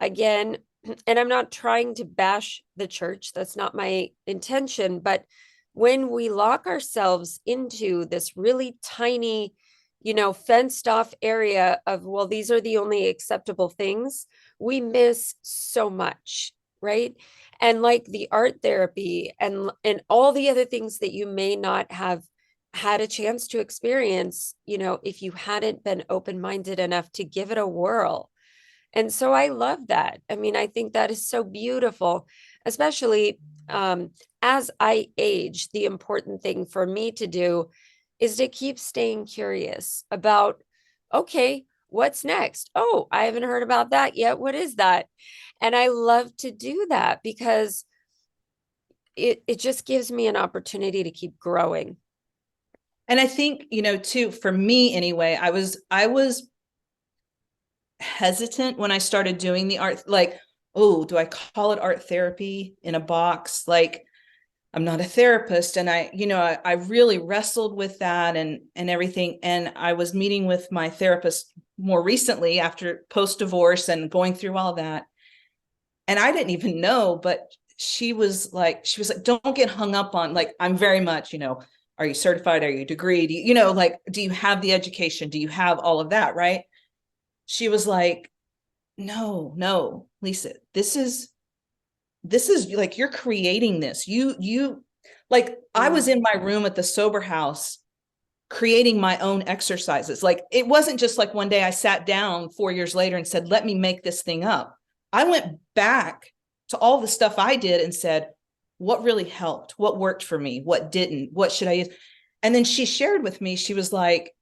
again, and I'm not trying to bash the church, that's not my intention, but when we lock ourselves into this really tiny, you know, fenced off area of, well, these are the only acceptable things, we miss so much, right? And like the art therapy and all the other things that you may not have had a chance to experience, you know, if you hadn't been open-minded enough to give it a whirl. And so I love that. I mean, I think that is so beautiful, especially as I age. The important thing for me to do is to keep staying curious about, okay, what's next? Oh, I haven't heard about that yet. What is that? And I love to do that because it just gives me an opportunity to keep growing. And I think, you know, too, for me anyway, I was hesitant when I started doing the art, like, oh, do I call it art therapy in a box? Like, I'm not a therapist. And I, you know, I really wrestled with that and everything. And I was meeting with my therapist more recently after post-divorce and going through all that. And I didn't even know, but she was like, don't get hung up on, like, I'm very much, you know, are you certified? Are you degreed? You know, like, do you have the education? Do you have all of that? Right. She was like, no, Lisa, this is like, you're creating this. You like, I was in my room at the Sober House creating my own exercises. Like, it wasn't just like one day I sat down 4 years later and said, let me make this thing up. I went back to all the stuff I did and said, what really helped? What worked for me? What didn't? What should I use? And then she shared with me, she was like,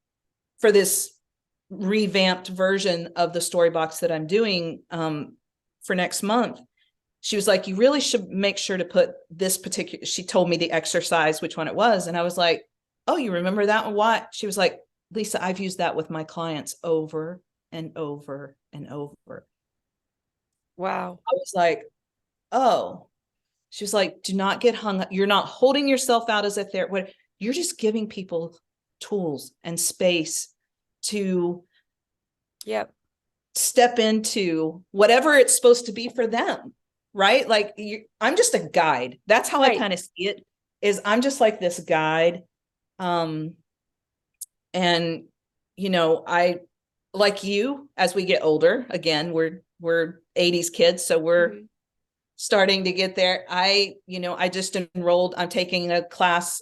for this revamped version of the story box that I'm doing for next month, she was like, you really should make sure to put this particular, she told me the exercise, which one it was. And I was like, oh, you remember that one? What? She was like, Lisa, I've used that with my clients over and over and over. Wow. I was like, oh. She was like, do not get hung up. You're not holding yourself out as a therapist. You're just giving people tools and space to step into whatever it's supposed to be for them. Right. Like, I'm just a guide. That's how I kind of see it, is I'm just like this guide. And, you know, I, like you, as we get older, again, we're 80s kids. So we're starting to get there. I just enrolled, I'm taking a class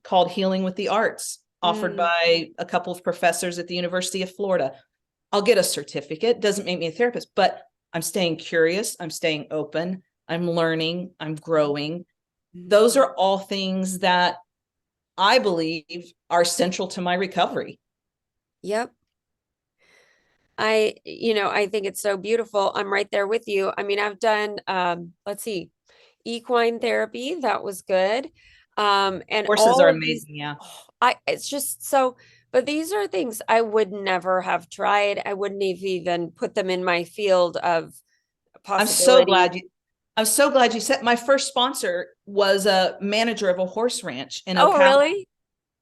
called Healing with the Arts. offered by a couple of professors at the University of Florida. I'll get a certificate. Doesn't make me a therapist, but I'm staying curious. I'm staying open. I'm learning. I'm growing. Those are all things that I believe are central to my recovery. Yep. I think it's so beautiful. I'm right there with you. I mean, I've done, let's see, equine therapy. That was good. And Horses all are of these, amazing. Yeah. it's just so, but these are things I would never have tried. I wouldn't have even put them in my field of I'm so possibility. glad you said my first sponsor was a manager of a horse ranch in Oh, Ocala. really?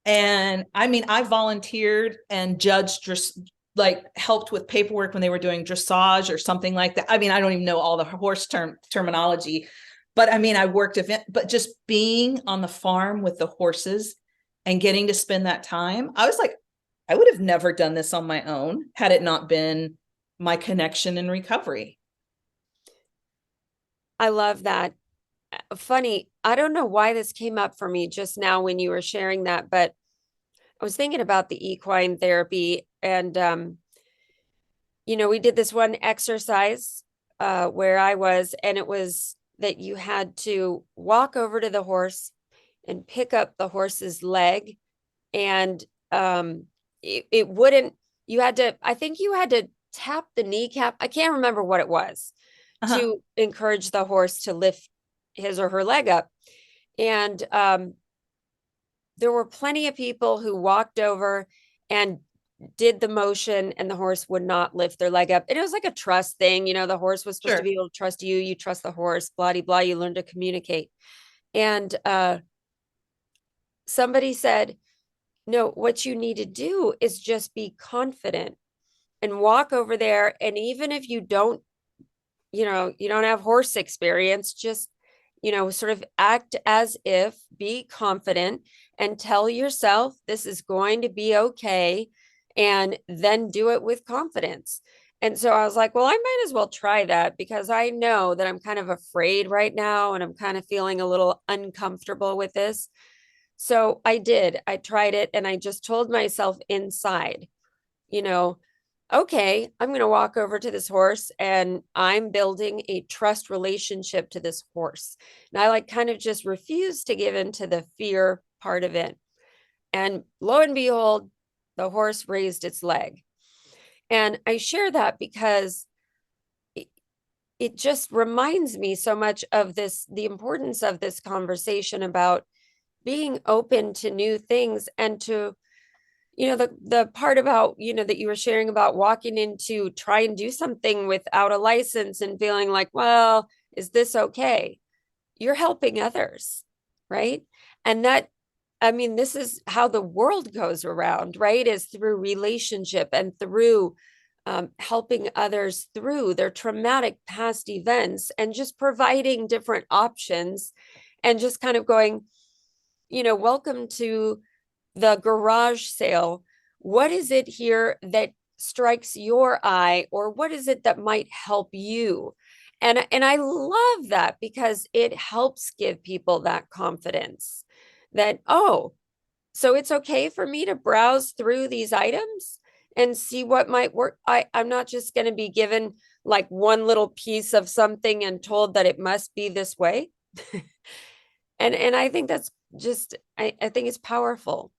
And I mean, I volunteered and judged, just like helped with paperwork when they were doing dressage or something like that. I mean, I don't even know all the horse terminology, but I mean, I worked but just being on the farm with the horses and getting to spend that time, I was like, I would have never done this on my own had it not been my connection in recovery. I love that. Funny, I don't know why this came up for me just now when you were sharing that, but I was thinking about the equine therapy and we did this one exercise where I was, and it was that you had to walk over to the horse and pick up the horse's leg, and it wouldn't, I think you had to tap the kneecap. I can't remember what it was to encourage the horse to lift his or her leg up. And there were plenty of people who walked over and did the motion, and the horse would not lift their leg up. And it was like a trust thing. The horse was supposed to be able to trust you. You trust the horse, blah, blah, blah. You learn to communicate. And somebody said, no, what you need to do is just be confident and walk over there. And even if you don't, you don't have horse experience, just, sort of act as if, be confident and tell yourself this is going to be okay. And then do it with confidence. And so I was like, well, I might as well try that, because I know that I'm kind of afraid right now and I'm kind of feeling a little uncomfortable with this. So I did. I tried it, and I just told myself inside, okay, I'm going to walk over to this horse and I'm building a trust relationship to this horse. And I kind of just refused to give in to the fear part of it. And lo and behold, the horse raised its leg. And I share that because it just reminds me so much of the importance of this conversation about being open to new things, and to, the part about, that you were sharing about walking in to try and do something without a license and feeling like, well, is this okay? You're helping others, right? And this is how the world goes around, right? Is through relationship and through helping others through their traumatic past events, and just providing different options, and just kind of going, welcome to the garage sale. What is it here that strikes your eye, or what is it that might help you? And I love that, because it helps give people that confidence that, oh, so it's okay for me to browse through these items and see what might work. I'm not just going to be given like one little piece of something and told that it must be this way. And I think that's just, I think it's powerful.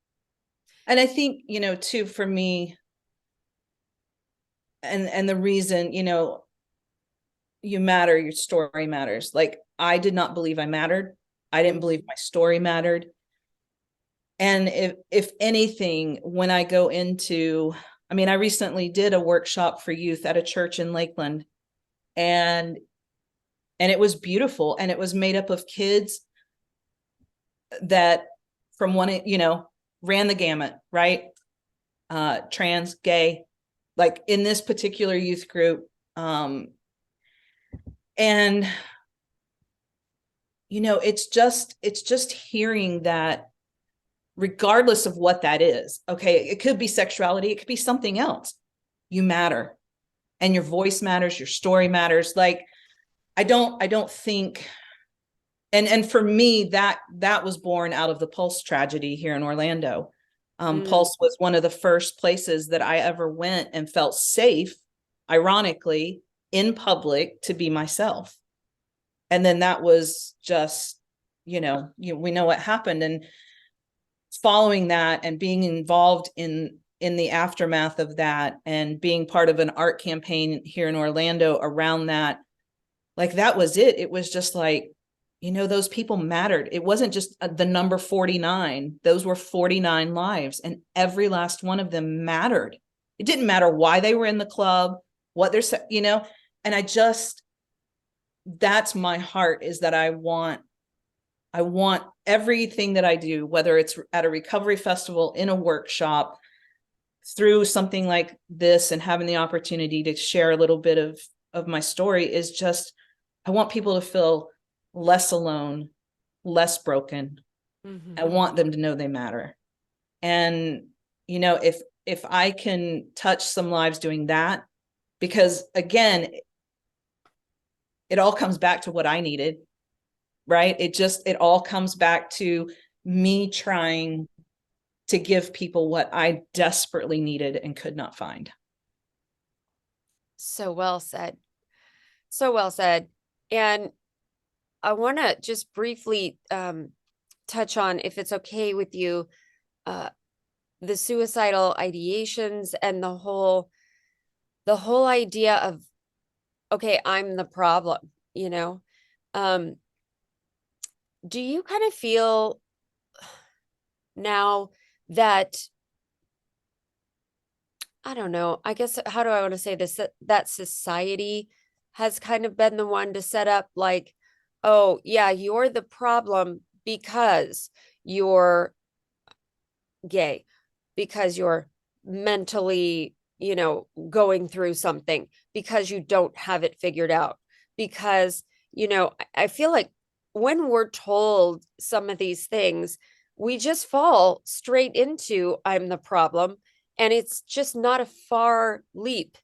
And I think, too, for me, and the reason, you matter, your story matters. Like, I did not believe I mattered. I didn't believe my story mattered. And if anything, when I go into, I recently did a workshop for youth at a church in Lakeland, and it was beautiful. And it was made up of kids that from one, ran the gamut, right? Trans, gay, like in this particular youth group. And, it's just hearing that, regardless of what that is, okay, it could be sexuality, it could be something else. You matter, and your voice matters, your story matters. Like, I don't think, and for me, that was born out of the Pulse tragedy here in Orlando. Pulse was one of the first places that I ever went and felt safe, ironically, in public to be myself. And then that was just, we know what happened. And following that and being involved in the aftermath of that and being part of an art campaign here in Orlando around that, like that was it. It was just like, those people mattered. It wasn't just the number 49. Those were 49 lives, and every last one of them mattered. It didn't matter why they were in the club, what they're, and that's my heart, is that I want everything that I do, whether it's at a recovery festival, in a workshop, through something like this, and having the opportunity to share a little bit of my story, is just, I want people to feel less alone, less broken. Mm-hmm. I want them to know they matter. And, if I can touch some lives doing that, because again, it all comes back to what I needed, right? It all comes back to me trying to give people what I desperately needed and could not find. So well said. So well said. And I want to just briefly touch on, if it's okay with you, the suicidal ideations and the whole idea of, okay, I'm the problem, do you kind of feel now that, I don't know, I guess, how do I want to say this, that society has kind of been the one to set up like, oh yeah, you're the problem because you're gay, because you're mentally, going through something, because you don't have it figured out, because, I feel like when we're told some of these things, we just fall straight into I'm the problem. And it's just not a far leap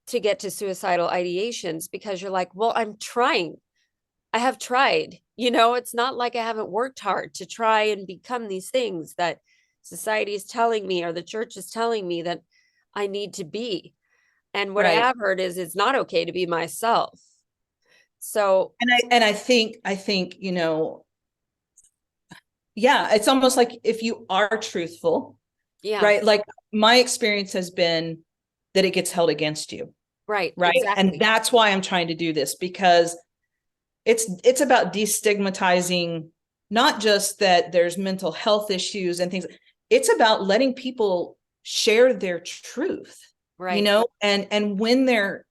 to get to suicidal ideations, because you're like, well, I'm trying. I have tried, it's not like I haven't worked hard to try and become these things that society is telling me, or the church is telling me that I need to be. And what I have heard is it's not okay to be myself. So, I think, yeah, it's almost like if you are truthful, yeah, right? Like my experience has been that it gets held against you. right. Exactly. And that's why I'm trying to do this, because it's about destigmatizing, not just that there's mental health issues and things. It's about letting people share their truth, right. And when they're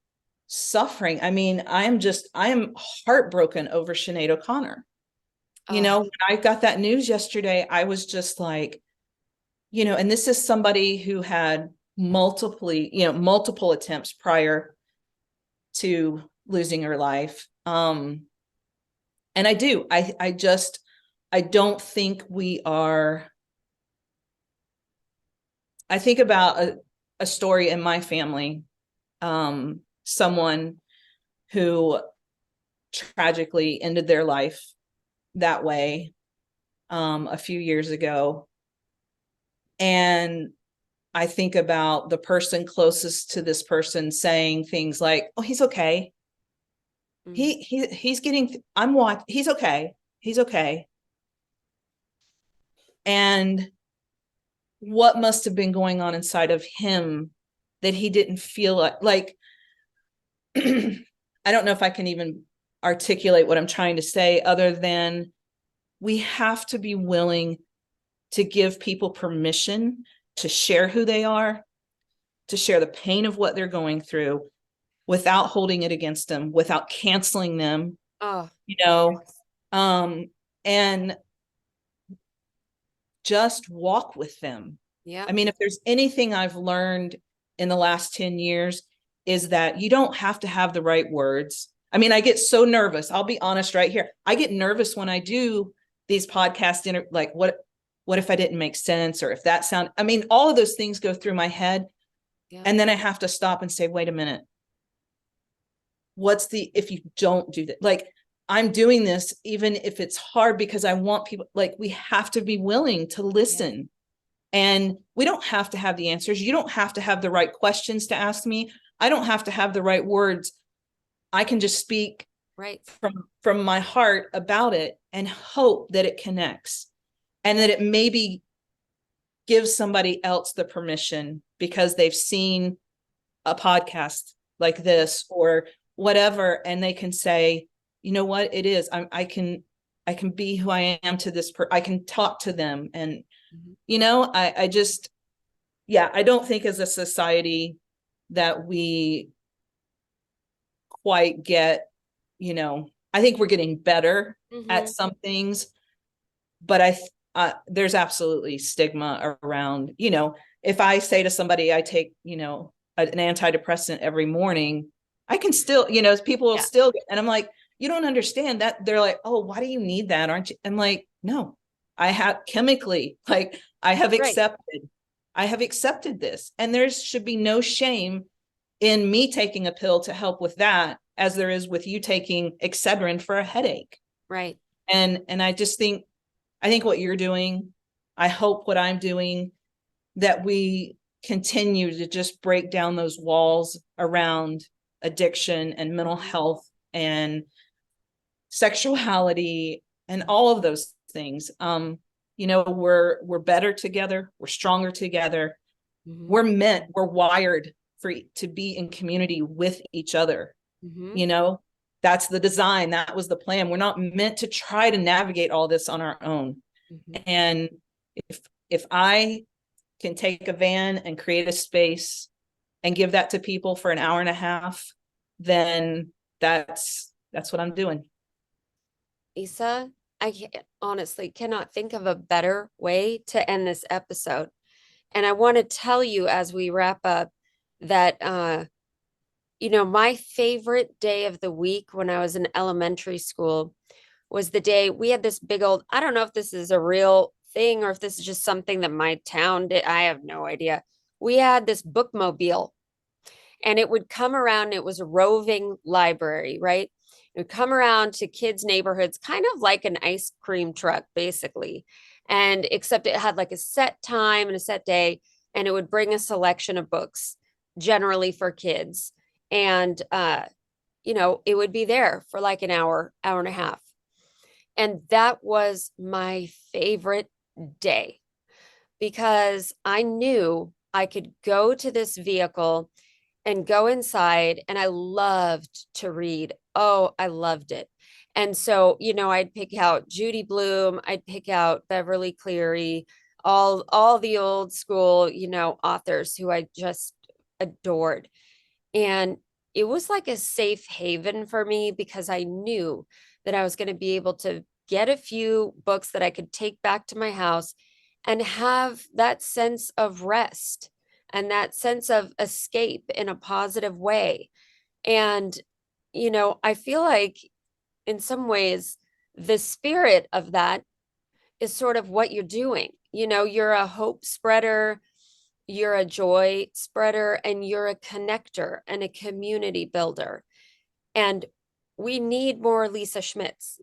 suffering, I mean, I am heartbroken over Sinead O'Connor. When I got that news yesterday, I was just like, and this is somebody who had multiple attempts prior to losing her life. And I don't think we are. I think about a story in my family, someone who tragically ended their life that way, a few years ago. And I think about the person closest to this person saying things like, "Oh, he's okay. He's getting, he's okay. He's okay." And what must have been going on inside of him that he didn't feel like I don't know if I can even articulate what I'm trying to say, other than we have to be willing to give people permission to share who they are, to share the pain of what they're going through, without holding it against them, without canceling them, and just walk with them. Yeah. I mean, if there's anything I've learned in the last 10 years, is that you don't have to have the right words. I mean, I get so nervous. I'll be honest right here. I get nervous when I do these podcasts, like what if I didn't make sense, or if that sound, I mean, all of those things go through my head. Yeah. And then I have to stop and say, wait a minute. If you don't do that, like I'm doing this, even if it's hard, because I want people, like, we have to be willing to listen. And we don't have to have the answers. You don't have to have the right questions to ask me. I don't have to have the right words. I can just speak Right. from my heart about it and hope that it connects, and that it maybe gives somebody else the permission because they've seen a podcast like this or whatever, and they can say, you know what, it is. I can be who I am to this I can talk to them. And I just, I don't think as a society that we quite get, I think we're getting better at some things, but there's absolutely stigma around, if I say to somebody, I take, an antidepressant every morning, I can still, people will still, and I'm like, you don't understand that. They're like, oh, why do you need that? Aren't you? I'm like, no, I have chemically, like I have accepted this. And there should be no shame in me taking a pill to help with that, as there is with you taking Excedrin for a headache. Right. And I think what you're doing, I hope what I'm doing, that we continue to just break down those walls around addiction and mental health and sexuality and all of those things. We're better together. We're stronger together. We're wired to be in community with each other. That's the design. That was the plan. We're not meant to try to navigate all this on our own. And if I can take a van and create a space and give that to people for an hour and a half, then that's what I'm doing. Lisa, I honestly cannot think of a better way to end this episode. And I want to tell you as we wrap up that, my favorite day of the week when I was in elementary school was the day we had this big old, I don't know if this is a real thing or if this is just something that my town did. I have no idea. We had this bookmobile, and it would come around. It was a roving library, right? It would come around to kids' neighborhoods, kind of like an ice cream truck, basically. And except it had like a set time and a set day, and it would bring a selection of books, generally for kids. And, it would be there for like an hour and a half. And that was my favorite day because I knew I could go to this vehicle and go inside, and I loved to read. Oh, I loved it. And so, I'd pick out Judy Blume, I'd pick out Beverly Cleary, all the old school, authors who I just adored. And it was like a safe haven for me because I knew that I was going to be able to get a few books that I could take back to my house and have that sense of rest and that sense of escape in a positive way. And, I feel like in some ways, the spirit of that is sort of what you're doing. You're a hope spreader, you're a joy spreader, and you're a connector and a community builder. And we need more Lisa Schmidts,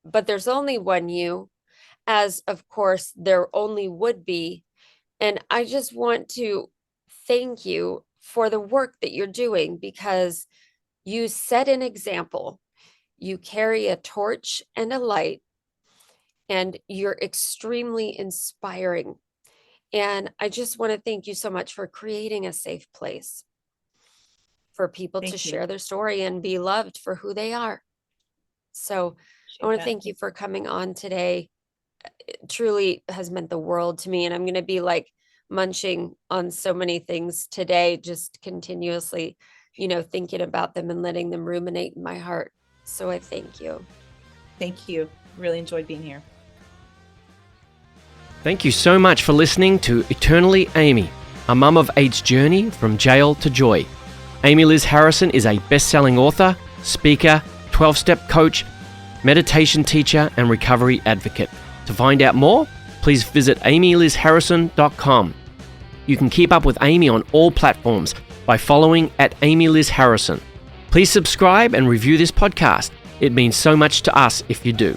but there's only one you, as of course there only would be. And I just want to thank you for the work that you're doing because you set an example. You carry a torch and a light, and you're extremely inspiring. And I just want to thank you so much for creating a safe place for people to share their story and be loved for who they are. So I want to thank you for coming on today. It truly has meant the world to me. And I'm going to be like munching on so many things today, just continuously, thinking about them and letting them ruminate in my heart. So I thank you. Thank you. Really enjoyed being here. Thank you so much for listening to Eternally Amy, a mum of eight's journey from jail to joy. Amy Liz Harrison is a best-selling author, speaker, 12-step coach, meditation teacher, and recovery advocate. To find out more, please visit amylizharrison.com. You can keep up with Amy on all platforms by following @AmyLizHarrison. Please subscribe and review this podcast. It means so much to us if you do.